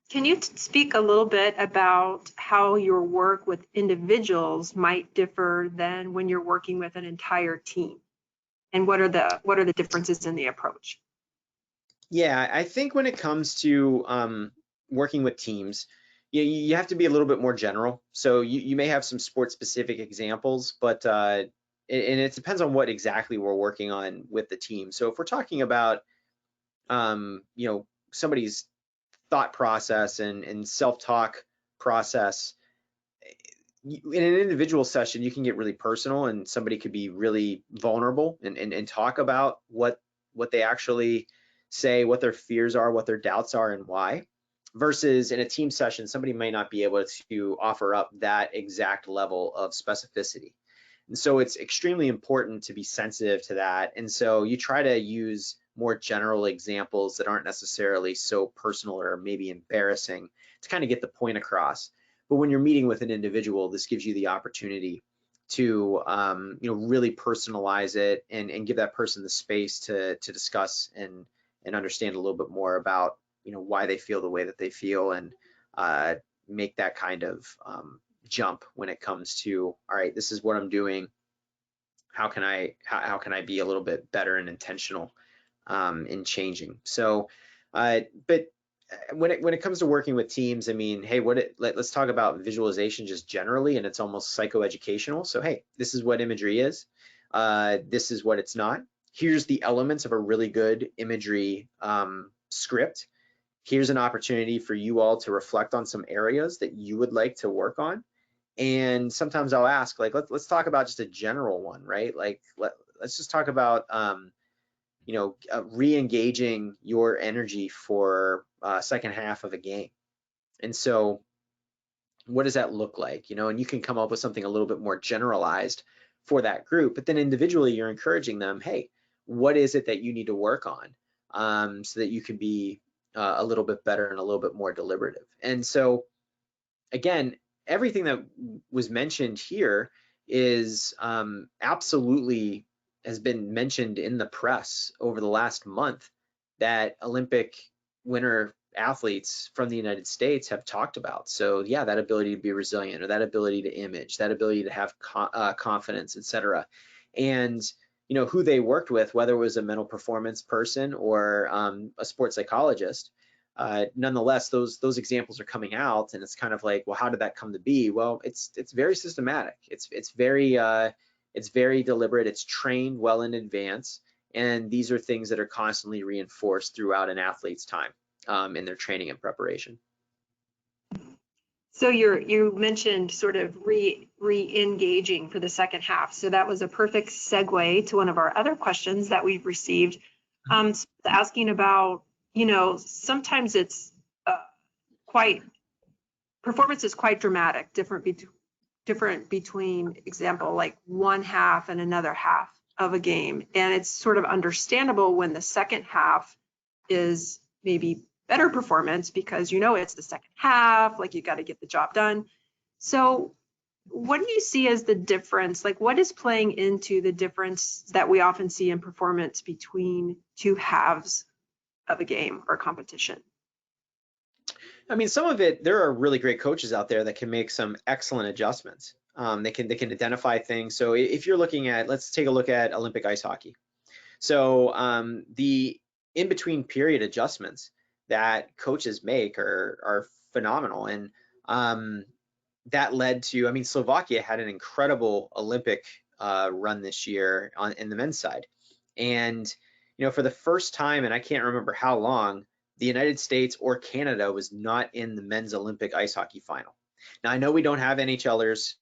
Can you speak a little bit about how your work with individuals might differ than when you're working with an entire team? And what are the differences in the approach? Yeah, I think when it comes to working with teams, you have to be a little bit more general. So you may have some sport specific examples, but and it depends on what exactly we're working on with the team. So if we're talking about you know, somebody's thought process and self-talk process, in an individual session, you can get really personal, and somebody could be really vulnerable and talk about what they actually say what their fears are, what their doubts are, and why, versus in a team session, somebody may not be able to offer up that exact level of specificity. And so it's extremely important to be sensitive to that. And so you try to use more general examples that aren't necessarily so personal or maybe embarrassing to kind of get the point across. But when you're meeting with an individual, this gives you the opportunity to really personalize it and give that person the space to discuss and understand a little bit more about why they feel the way that they feel, and make that kind of jump when it comes to, all right, this is what I'm doing. How can I be a little bit better and intentional in changing? So, but when it comes to working with teams, I mean, hey, let's talk about visualization just generally, and it's almost psychoeducational. So, hey, this is what imagery is. This is what it's not. Here's the elements of a really good imagery script. Here's an opportunity for you all to reflect on some areas that you would like to work on. And sometimes I'll ask, like, let's talk about just a general one, right? Like, let's just talk about re-engaging your energy for second half of a game. And so what does that look like? And you can come up with something a little bit more generalized for that group, but then individually you're encouraging them, hey, what is it that you need to work on so that you can be a little bit better and a little bit more deliberative. And so again, everything that was mentioned here is absolutely has been mentioned in the press over the last month, that Olympic winter athletes from the United States have talked about. So yeah, that ability to be resilient, or that ability to image, that ability to have confidence, etc. And who they worked with, whether it was a mental performance person or a sports psychologist, nonetheless, those examples are coming out, and it's kind of like, well, how did that come to be? Well, it's very systematic. It's very deliberate. It's trained well in advance, and these are things that are constantly reinforced throughout an athlete's time in their training and preparation. So you mentioned sort of re-engaging for the second half. So that was a perfect segue to one of our other questions that we've received, asking about, sometimes it's performance is quite dramatic, different between example, like one half and another half of a game. And it's sort of understandable when the second half is maybe better performance, because it's the second half, like you got to get the job done. So what do you see as the difference? Like, what is playing into the difference that we often see in performance between two halves of a game or competition? I mean, some of it, there are really great coaches out there that can make some excellent adjustments. They can identify things. So if you're looking at, let's take a look at Olympic ice hockey. So the in-between period adjustments that coaches make are phenomenal. And that led to, I mean, Slovakia had an incredible Olympic run this year in the men's side. And, for the first time, and I can't remember how long, the United States or Canada was not in the men's Olympic ice hockey final. Now, I know we don't have NHLers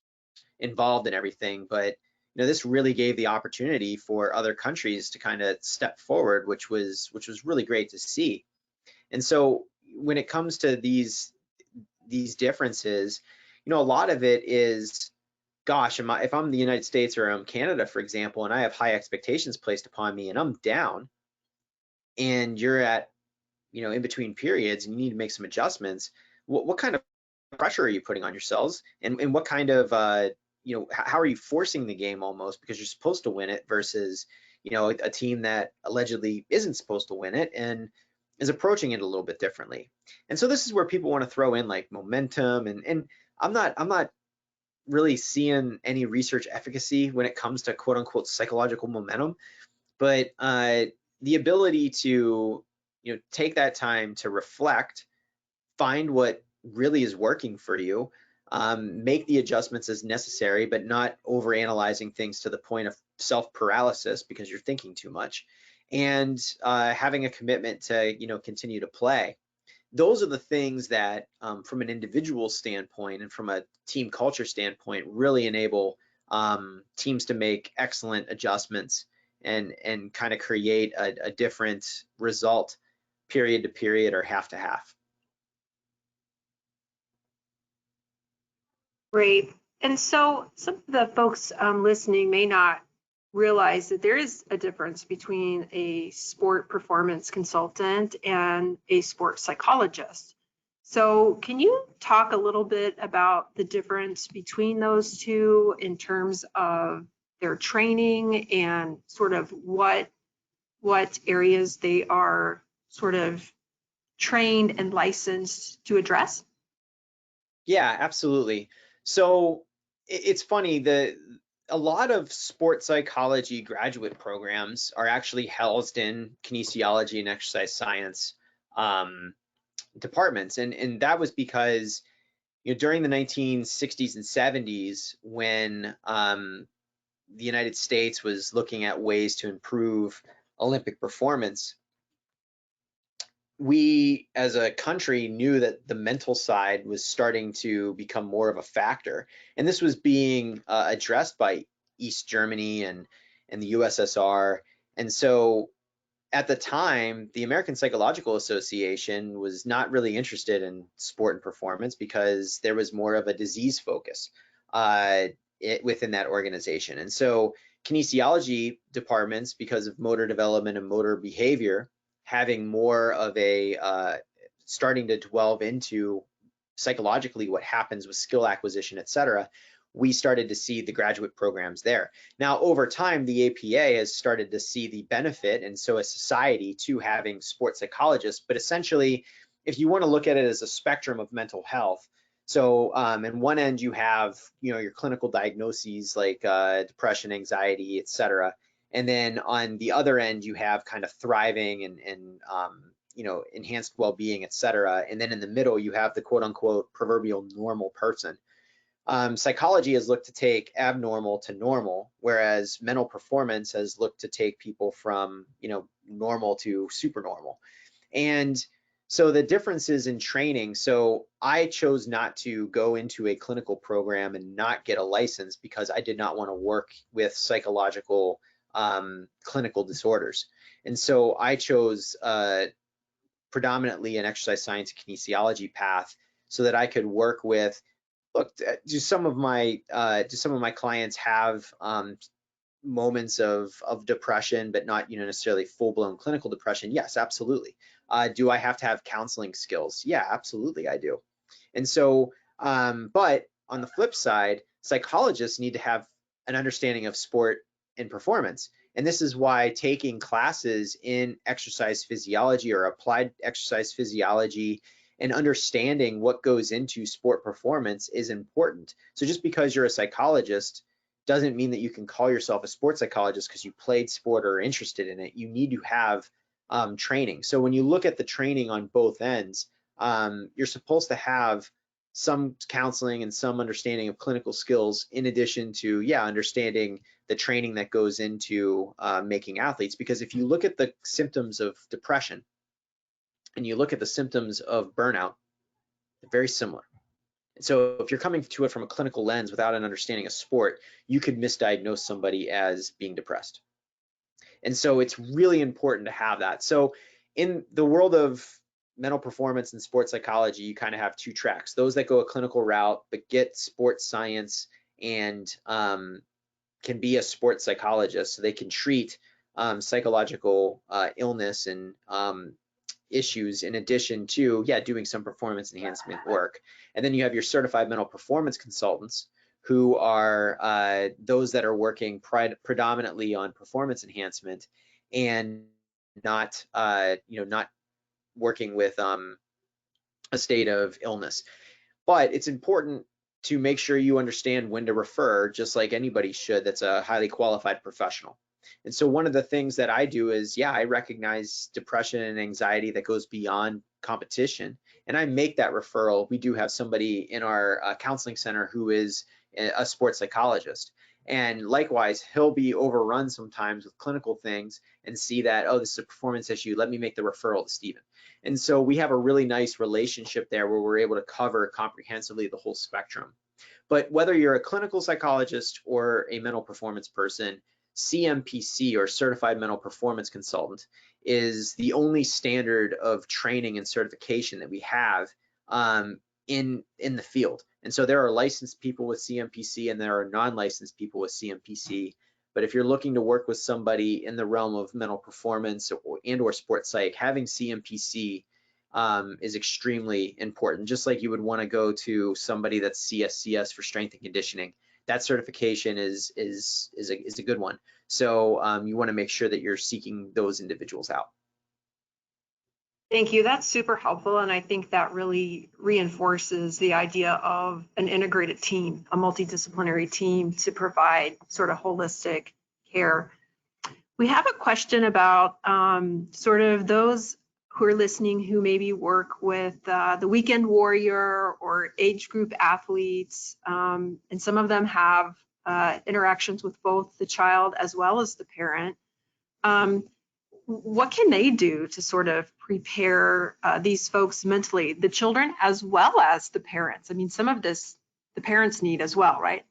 involved in everything, but this really gave the opportunity for other countries to kind of step forward, which was really great to see. And so when it comes to these differences, a lot of it is, gosh, if I'm the United States or I'm Canada, for example, and I have high expectations placed upon me and I'm down, and you're at in between periods and you need to make some adjustments, what kind of pressure are you putting on yourselves, and what kind of how are you forcing the game almost because you're supposed to win it, versus a team that allegedly isn't supposed to win it and is approaching it a little bit differently. And so this is where people want to throw in like momentum, and I'm not really seeing any research efficacy when it comes to quote unquote psychological momentum, but the ability to take that time to reflect, find what really is working for you, make the adjustments as necessary, but not overanalyzing things to the point of self-paralysis because you're thinking too much, and having a commitment to continue to play. Those are the things that from an individual standpoint and from a team culture standpoint really enable teams to make excellent adjustments and kind of create a different result period to period or half to half. Great. And so some of the folks listening may not realize that there is a difference between a sport performance consultant and a sport psychologist. So can you talk a little bit about the difference between those two in terms of their training and sort of what areas they are sort of trained and licensed to address? Yeah, absolutely. So it's funny, a lot of sports psychology graduate programs are actually housed in kinesiology and exercise science departments, and that was because during the 1960s and 70s, when the United States was looking at ways to improve Olympic performance, we as a country knew that the mental side was starting to become more of a factor, and this was being addressed by East Germany and the USSR. And so at the time, the American Psychological Association was not really interested in sport and performance because there was more of a disease focus within that organization. And so kinesiology departments, because of motor development and motor behavior, having more of a starting to delve into psychologically what happens with skill acquisition, et cetera, we started to see the graduate programs there. Now, over time, the APA has started to see the benefit, and so has society, to having sports psychologists. But essentially, if you want to look at it as a spectrum of mental health, so in one end you have your clinical diagnoses like depression, anxiety, et cetera. And then on the other end, you have kind of thriving and enhanced well-being, et cetera. And then in the middle, you have the quote unquote proverbial normal person. Psychology has looked to take abnormal to normal, whereas mental performance has looked to take people from normal to supernormal. And so the differences in training. So I chose not to go into a clinical program and not get a license because I did not want to work with psychological clinical disorders. And so I chose predominantly an exercise science kinesiology path so that I could work with. Look, do some of my clients have moments of depression, but not necessarily full-blown clinical depression? Yes, absolutely. Do I have to have counseling skills? Yeah, absolutely, I do. And so, but on the flip side, psychologists need to have an understanding of sport and performance. And this is why taking classes in exercise physiology or applied exercise physiology and understanding what goes into sport performance is important. So just because you're a psychologist doesn't mean that you can call yourself a sports psychologist because you played sport or are interested in it. You need to have training. So when you look at the training on both ends, you're supposed to have some counseling and some understanding of clinical skills in addition to, understanding the training that goes into making athletes. Because if you look at the symptoms of depression and you look at the symptoms of burnout, they're very similar. So if you're coming to it from a clinical lens without an understanding of sport, you could misdiagnose somebody as being depressed. And so it's really important to have that. So in the world of mental performance and sports psychology, you kind of have two tracks: those that go a clinical route but get sports science and can be a sports psychologist, so they can treat psychological illness and issues in addition to doing some performance enhancement work. And then you have your certified mental performance consultants, who are those that are working predominantly on performance enhancement and not not working with a state of illness. But it's important to make sure you understand when to refer, just like anybody should that's a highly qualified professional. And so one of the things that I do is, I recognize depression and anxiety that goes beyond competition, and I make that referral. We do have somebody in our counseling center who is a sports psychologist. And likewise, he'll be overrun sometimes with clinical things and see that, oh, this is a performance issue, let me make the referral to Stephen. And so we have a really nice relationship there where we're able to cover comprehensively the whole spectrum. But whether you're a clinical psychologist or a mental performance person, CMPC, or Certified Mental Performance Consultant, is the only standard of training and certification that we have in the field. And so there are licensed people with CMPC and there are non-licensed people with CMPC. But if you're looking to work with somebody in the realm of mental performance or sports psych, having CMPC is extremely important. Just like you would want to go to somebody that's CSCS for strength and conditioning, that certification is a good one. So you want to make sure that you're seeking those individuals out. Thank you. That's super helpful. And I think that really reinforces the idea of an integrated team, a multidisciplinary team to provide sort of holistic care. We have a question about sort of those who are listening who maybe work with the weekend warrior or age group athletes, and some of them have interactions with both the child as well as the parent. What can they do to sort of prepare these folks mentally, the children as well as the parents? I mean, some of this the parents need as well, right?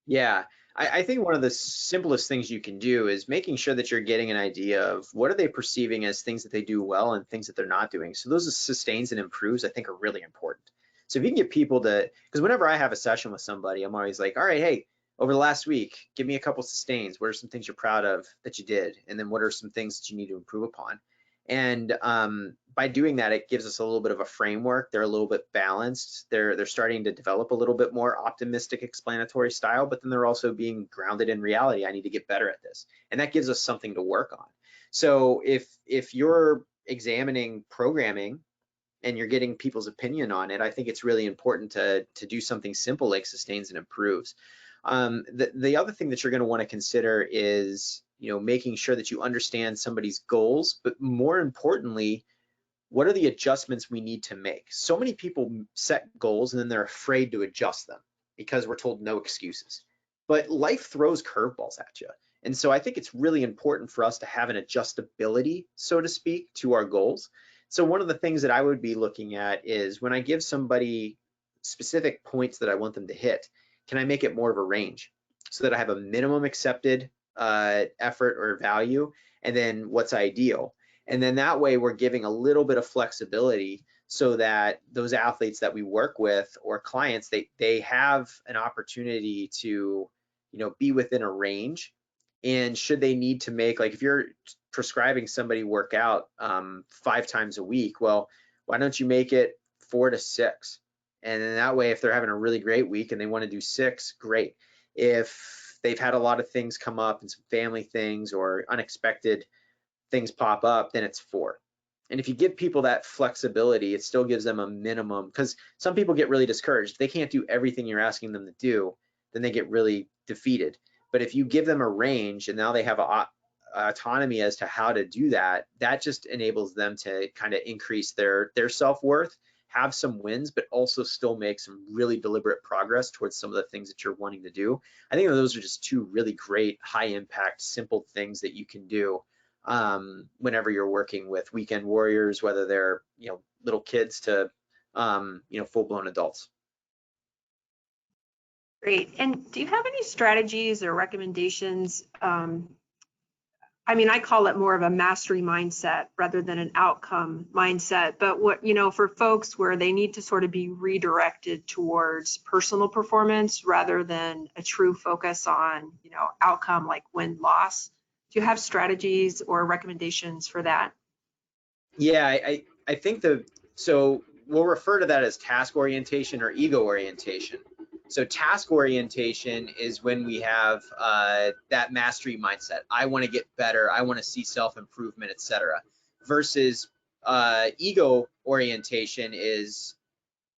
Yeah, I think one of the simplest things you can do is making sure that you're getting an idea of what are they perceiving as things that they do well and things that they're not doing. So those sustains and improves, I think, are really important. So if you can get people to, because whenever I have a session with somebody, I'm always like, all right, hey, over the last week, give me a couple sustains. What are some things you're proud of that you did? And then what are some things that you need to improve upon? And by doing that, it gives us a little bit of a framework. They're a little bit balanced. They're starting to develop a little bit more optimistic explanatory style, but then they're also being grounded in reality. I need to get better at this. And that gives us something to work on. So if you're examining programming and you're getting people's opinion on it, I think it's really important to do something simple like sustains and improves. The other thing that you're going to want to consider is, making sure that you understand somebody's goals, but more importantly, what are the adjustments we need to make? So many people set goals and then they're afraid to adjust them because we're told no excuses. But life throws curveballs at you. And so I think it's really important for us to have an adjustability, so to speak, to our goals. So one of the things that I would be looking at is when I give somebody specific points that I want them to hit, can I make it more of a range so that I have a minimum accepted effort or value, and then what's ideal? And then that way we're giving a little bit of flexibility so that those athletes that we work with or clients, they have an opportunity to, be within a range. And should they need to make, like if you're prescribing somebody workout 5 times a week, well, why don't you make it 4 to 6? And then that way, if they're having a really great week and they want to do 6, great. If they've had a lot of things come up and some family things or unexpected things pop up, then it's 4. And if you give people that flexibility, it still gives them a minimum, because some people get really discouraged. If they can't do everything you're asking them to do, then they get really defeated. But if you give them a range and now they have autonomy as to how to do that, that just enables them to kind of increase their self-worth, have some wins, but also still make some really deliberate progress towards some of the things that you're wanting to do. I think those are just 2 really great, high impact, simple things that you can do whenever you're working with weekend warriors, whether they're, little kids to, full-blown adults. Great. And do you have any strategies or recommendations? I call it more of a mastery mindset rather than an outcome mindset. But what, for folks where they need to sort of be redirected towards personal performance rather than a true focus on, outcome like win-loss, do you have strategies or recommendations for that? Yeah, I think so we'll refer to that as task orientation or ego orientation. So task orientation is when we have that mastery mindset. I want to get better. I want to see self-improvement, etc. Versus ego orientation is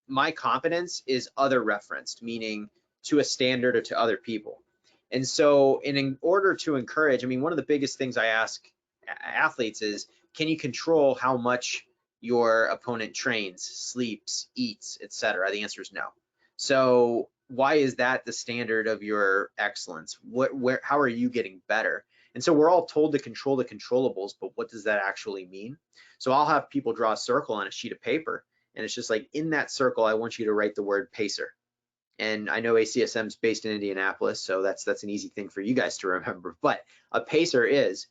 my competence is other referenced, meaning to a standard or to other people. And so in order to encourage, one of the biggest things I ask athletes is, can you control how much your opponent trains, sleeps, eats, etc.? The answer is no. So why is that the standard of your excellence? How are you getting better? And so we're all told to control the controllables, but what does that actually mean? So I'll have people draw a circle on a sheet of paper, and it's just like, in that circle, I want you to write the word pacer. And I know ACSM is based in Indianapolis, so that's an easy thing for you guys to remember. But a pacer is,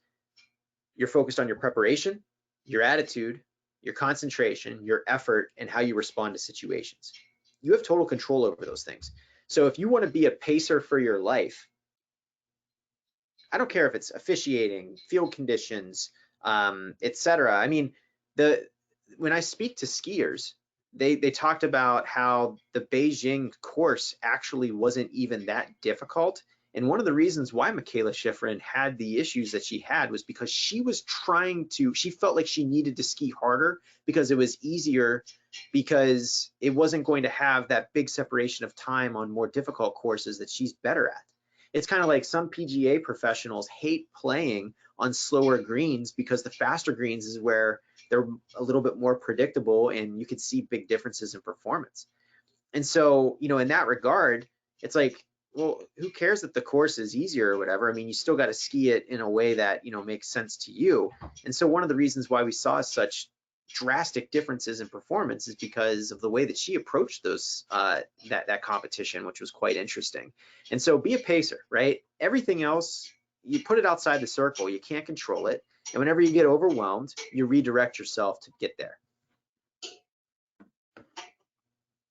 you're focused on your preparation, your attitude, your concentration, your effort, and how you respond to situations. You have total control over those things. So if you want to be a pacer for your life, I don't care if it's officiating, field conditions, etc. I mean, when I speak to skiers, they talked about how the Beijing course actually wasn't even that difficult. And one of the reasons why Michaela Schifrin had the issues that she had was because she felt like she needed to ski harder because it was easier, because it wasn't going to have that big separation of time on more difficult courses that she's better at. It's kind of like some PGA professionals hate playing on slower greens because the faster greens is where they're a little bit more predictable and you could see big differences in performance. And so, in that regard, it's like, well, who cares that the course is easier or whatever? I mean, you still got to ski it in a way that, makes sense to you. And so one of the reasons why we saw such drastic differences in performance is because of the way that she approached those that competition, which was quite interesting. And so be a pacer, right? Everything else, you put it outside the circle. You can't control it. And whenever you get overwhelmed, you redirect yourself to get there.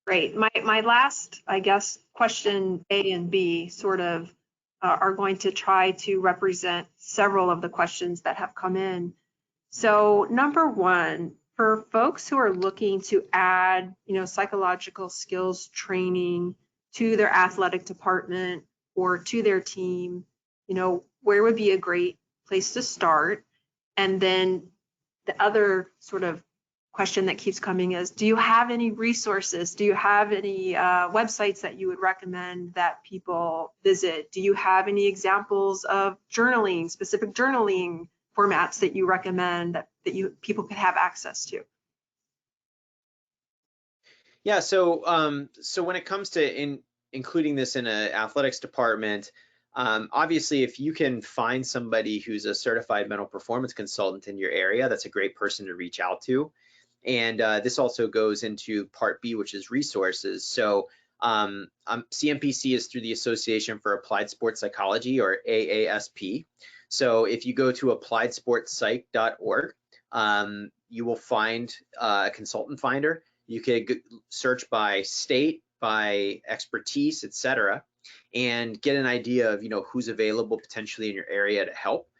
Great. My last, I guess, question A and B sort of are going to try to represent several of the questions that have come in. So number one, for folks who are looking to add, psychological skills training to their athletic department or to their team, where would be a great place to start? And then the other sort of question that keeps coming is, do you have any resources? Do you have any websites that you would recommend that people visit? Do you have any examples of journaling, specific journaling formats that you recommend that people could have access to? Yeah, so when it comes to including this in an athletics department, obviously if you can find somebody who's a certified mental performance consultant in your area, that's a great person to reach out to. And this also goes into part B, which is resources. So CMPC is through the Association for Applied Sports Psychology, or AASP. So if you go to appliedsportspsych.org, you will find a consultant finder. You could search by state, by expertise, etc., and get an idea of who's available potentially in your area to help.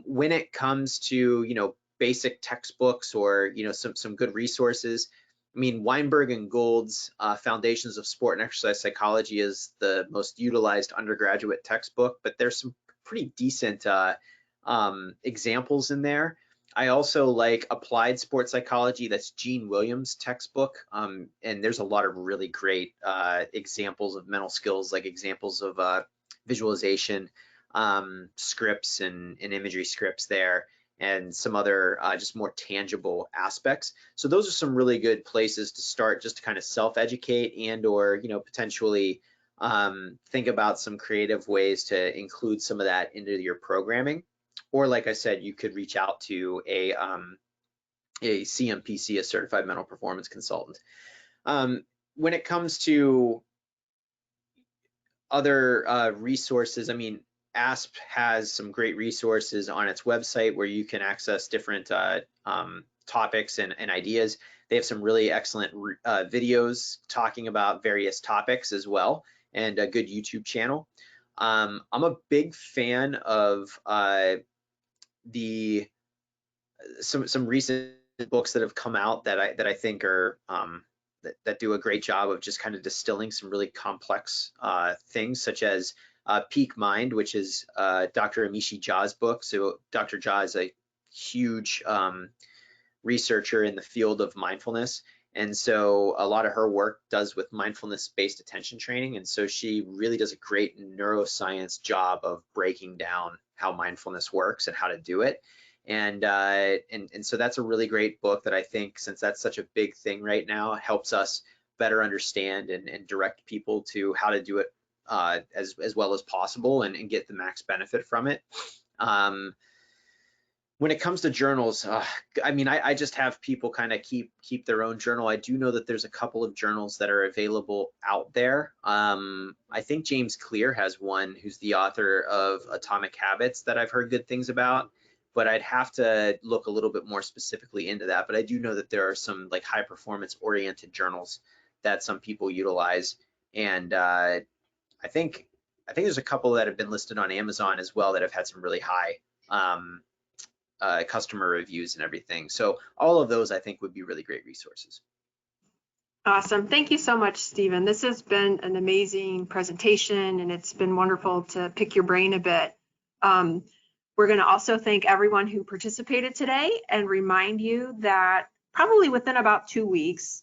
When it comes to basic textbooks or some good resources, I mean, Weinberg and Gould's Foundations of Sport and Exercise Psychology is the most utilized undergraduate textbook, but there's some pretty decent examples in there. I also like Applied Sports Psychology. That's Gene Williams' textbook, and there's a lot of really great examples of mental skills, like examples of visualization scripts and imagery scripts there, and some other just more tangible aspects. So those are some really good places to start, just to kind of self-educate and or potentially think about some creative ways to include some of that into your programming. Or like I said, you could reach out to a CMPC, a certified mental performance consultant. When it comes to other resources, I mean, ASP has some great resources on its website where you can access different topics and ideas. They have some really excellent videos talking about various topics as well, and a good YouTube channel. I'm a big fan of some recent books that have come out that I think are that do a great job of just kind of distilling some really complex things, such as Peak Mind, which is Dr. Amishi Jha's book. So Dr. Jha is a huge researcher in the field of mindfulness, and so a lot of her work does with mindfulness-based attention training, and so she really does a great neuroscience job of breaking down how mindfulness works and how to do it. And so that's a really great book that I think, since that's such a big thing right now, helps us better understand and direct people to how to do it as well as possible and get the max benefit from it. When it comes to journals, I mean, I just have people kind of keep their own journal. I do know that there's a couple of journals that are available out there. I think James Clear has one, who's the author of Atomic Habits, that I've heard good things about, but I'd have to look a little bit more specifically into that. But I do know that there are some like high performance oriented journals that some people utilize, and I think there's a couple that have been listed on Amazon as well that have had some really high customer reviews and everything. So all of those I think would be really great resources. Awesome. Thank you so much, Stephen. This has been an amazing presentation, and it's been wonderful to pick your brain a bit. We're going to also thank everyone who participated today and remind you that probably within about 2 weeks,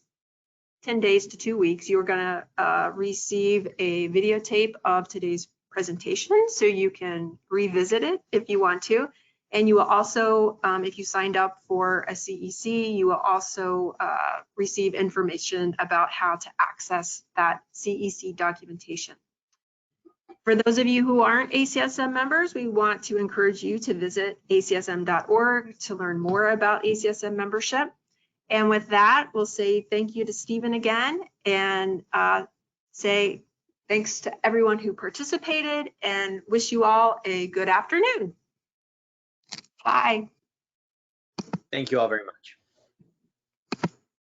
10 days to 2 weeks, you're going to receive a videotape of today's presentation, so you can revisit it if you want to. And you will also, if you signed up for a CEC, you will also receive information about how to access that CEC documentation. For those of you who aren't ACSM members, we want to encourage you to visit acsm.org to learn more about ACSM membership. And with that, we'll say thank you to Stephen again, and say thanks to everyone who participated, and wish you all a good afternoon. Bye. Thank you all very much.